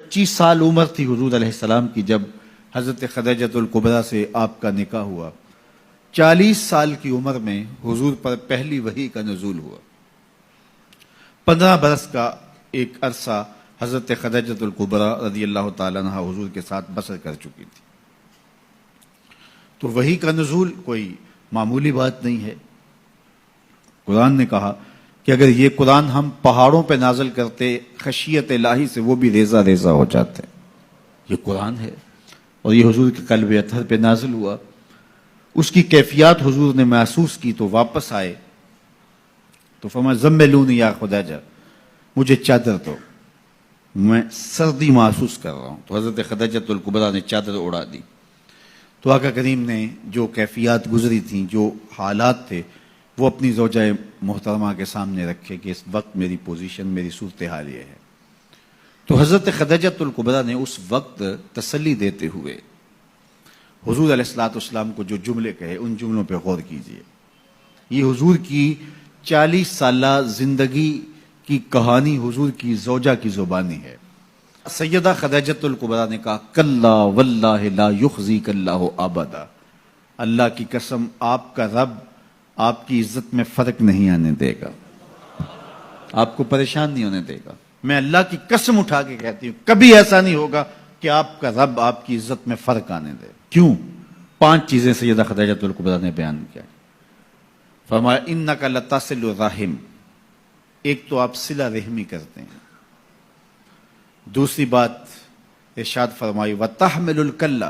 25 سال عمر تھی حضور علیہ السلام کی جب حضرت خدیجۃ الکبریٰ سے آپ کا نکاح ہوا. 40 سال کی عمر میں حضور پر پہلی وحی کا نزول ہوا. 15 برس کا ایک عرصہ حضرت خدیجۃ الکبریٰ رضی اللہ تعالیٰ عنہ حضور کے ساتھ بسر کر چکی تھی. تو وحی کا نزول کوئی معمولی بات نہیں ہے. قرآن نے کہا کہ اگر یہ قرآن ہم پہاڑوں پہ نازل کرتے خشیت الہی سے وہ بھی ریزہ ریزہ ہو جاتے. یہ قرآن ہے اور یہ حضور کے قلب اطہر پہ نازل ہوا. اس کی کیفیات حضور نے محسوس کی تو واپس آئے تو فرمایا زملونی یا خدیجہ، مجھے چادر دو، میں سردی محسوس کر رہا ہوں. تو حضرت خدیجۃ الکبریٰ نے چادر اڑا دی. تو آقا کریم نے جو کیفیات گزری تھیں، جو حالات تھے، وہ اپنی زوجہ محترمہ کے سامنے رکھے کہ اس وقت میری پوزیشن، میری صورتحال یہ ہے. تو حضرت خدیجۃ الکبریٰ نے اس وقت تسلی دیتے ہوئے حضور علیہ السلام کو جو جملے کہے ان جملوں پہ غور کیجئے. یہ حضور کی 40 سالہ زندگی کی کہانی حضور کی زوجہ کی زبانی ہے. سیدہ خدیجۃ الکبریٰ نے کہا کلا واللہ لا یخزیک اللہ ابدا، اللہ کی قسم آپ کا رب آپ کی عزت میں فرق نہیں آنے دے گا، آپ کو پریشان نہیں ہونے دے گا. میں اللہ کی قسم اٹھا کے کہتی ہوں کبھی ایسا نہیں ہوگا کہ آپ کا رب آپ کی عزت میں فرق آنے دے. کیوں؟ 5 چیزیں سیدہ خدیجۃ الکبریٰ نے بیان کیا. فرمایا انک لتصل الرحم، ایک تو آپ صلہ رحمی کرتے ہیں. دوسری بات ارشاد فرمائی وتحمل الکلہ،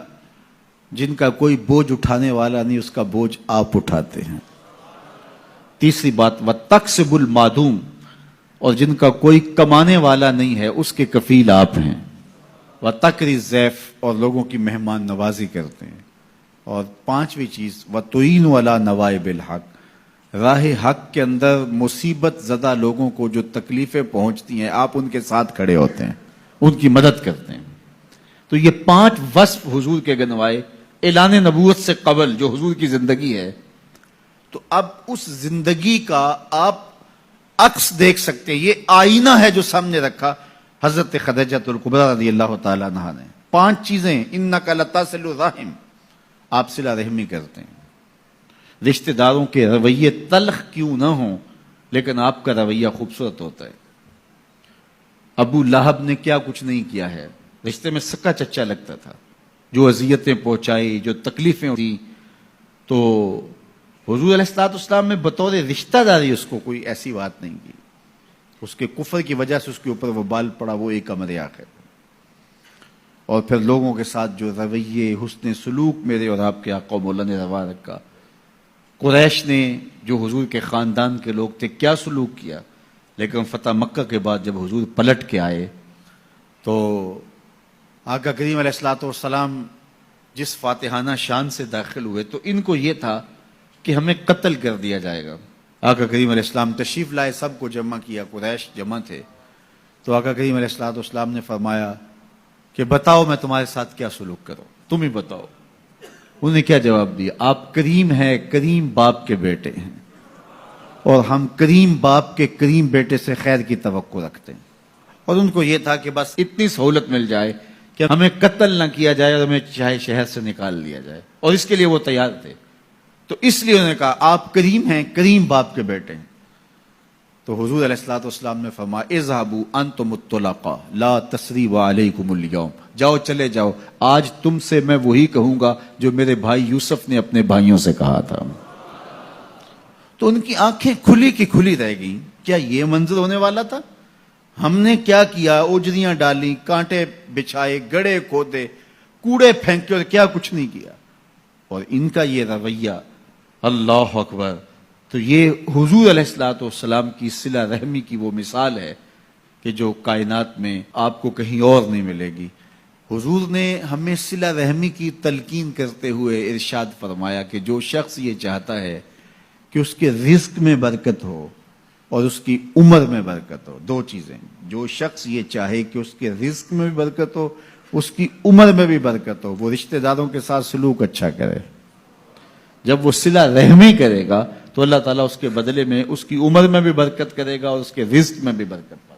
جن کا کوئی بوجھ اٹھانے والا نہیں اس کا بوجھ آپ اٹھاتے ہیں. تیسری بات وتکسب المعدوم، اور جن کا کوئی کمانے والا نہیں ہے اس کے کفیل آپ ہیں. وتقری الضیف، اور لوگوں کی مہمان نوازی کرتے ہیں. اور 5ویں چیز وتعین علی نوائب الحق، راہ حق کے اندر مصیبت زدہ لوگوں کو جو تکلیفیں پہنچتی ہیں آپ ان کے ساتھ کھڑے ہوتے ہیں، ان کی مدد کرتے ہیں. تو یہ 5 وصف حضور کے گنوائے اعلان نبوت سے قبل جو حضور کی زندگی ہے. تو اب اس زندگی کا آپ عکس دیکھ سکتے ہیں. یہ آئینہ ہے جو سامنے رکھا حضرت خدیجۃ الکبریٰ رضی اللہ تعالی عنہا نے. 5 چیزیں انک لتصل الرحم، آپ صلہ رحمی کرتے ہیں. رشتہ داروں کے رویے تلخ کیوں نہ ہوں لیکن آپ کا رویہ خوبصورت ہوتا ہے. ابو لہب نے کیا کچھ نہیں کیا ہے، رشتے میں سکا چچا لگتا تھا. جو اذیتیں پہنچائی، جو تکلیفیں ہوئی، تو حضور علیہ السلام میں بطور رشتہ داری اس کو کوئی ایسی بات نہیں کی. اس کے کفر کی وجہ سے اس کے اوپر وہ بال پڑا، وہ ایک امر آخر. اور پھر لوگوں کے ساتھ جو رویے، حسن سلوک میرے اور آپ کے آقا مولا نے روا رکھا. قریش نے جو حضور کے خاندان کے لوگ تھے کیا سلوک کیا، لیکن فتح مکہ کے بعد جب حضور پلٹ کے آئے تو آقا کریم علیہ السلام جس فاتحانہ شان سے داخل ہوئے تو ان کو یہ تھا کہ ہمیں قتل کر دیا جائے گا. آقا کریم علیہ السلام تشریف لائے، سب کو جمع کیا، قریش جمع تھے. تو آقا کریم علیہ السلام نے فرمایا کہ بتاؤ میں تمہارے ساتھ کیا سلوک کروں، تم ہی بتاؤ. انہوں نے کیا جواب دیا؟ آپ کریم ہیں، کریم باپ کے بیٹے ہیں، اور ہم کریم باپ کے کریم بیٹے سے خیر کی توقع رکھتے ہیں. اور ان کو یہ تھا کہ بس اتنی سہولت مل جائے کہ ہمیں قتل نہ کیا جائے اور ہمیں چاہے شہر سے نکال لیا جائے، اور اس کے لیے وہ تیار تھے. تو اس لیے انہوں نے کہا آپ کریم ہیں، کریم باپ کے بیٹے ہیں. تو حضور علیہ السلام نے فرمایا اذهبوا انتم الطلقاء لا تثریب علیکم اليوم، جاؤ چلے جاؤ، آج تم سے میں وہی کہوں گا جو میرے بھائی یوسف نے اپنے بھائیوں سے کہا تھا. تو ان کی آنکھیں کھلی کی کھلی رہ گئیں. کیا یہ منظر ہونے والا تھا؟ ہم نے کیا کیا؟ اجریاں ڈالی، کانٹے بچھائے، گڑے کھودے، کوڑے پھینکے، اور کیا کچھ نہیں کیا. اور ان کا یہ رویہ، اللہ اکبر. تو یہ حضور علیہ السلام کی صلہ رحمی کی وہ مثال ہے کہ جو کائنات میں آپ کو کہیں اور نہیں ملے گی. حضور نے ہمیں صلہ رحمی کی تلقین کرتے ہوئے ارشاد فرمایا کہ جو شخص یہ چاہتا ہے کہ اس کے رزق میں برکت ہو اور اس کی عمر میں برکت ہو، 2 چیزیں. جو شخص یہ چاہے کہ اس کے رزق میں بھی برکت ہو، اس کی عمر میں بھی برکت ہو، وہ رشتہ داروں کے ساتھ سلوک اچھا کرے. جب وہ صلہ رحمی کرے گا تو اللہ تعالیٰ اس کے بدلے میں اس کی عمر میں بھی برکت کرے گا اور اس کے رزق میں بھی برکت پائے.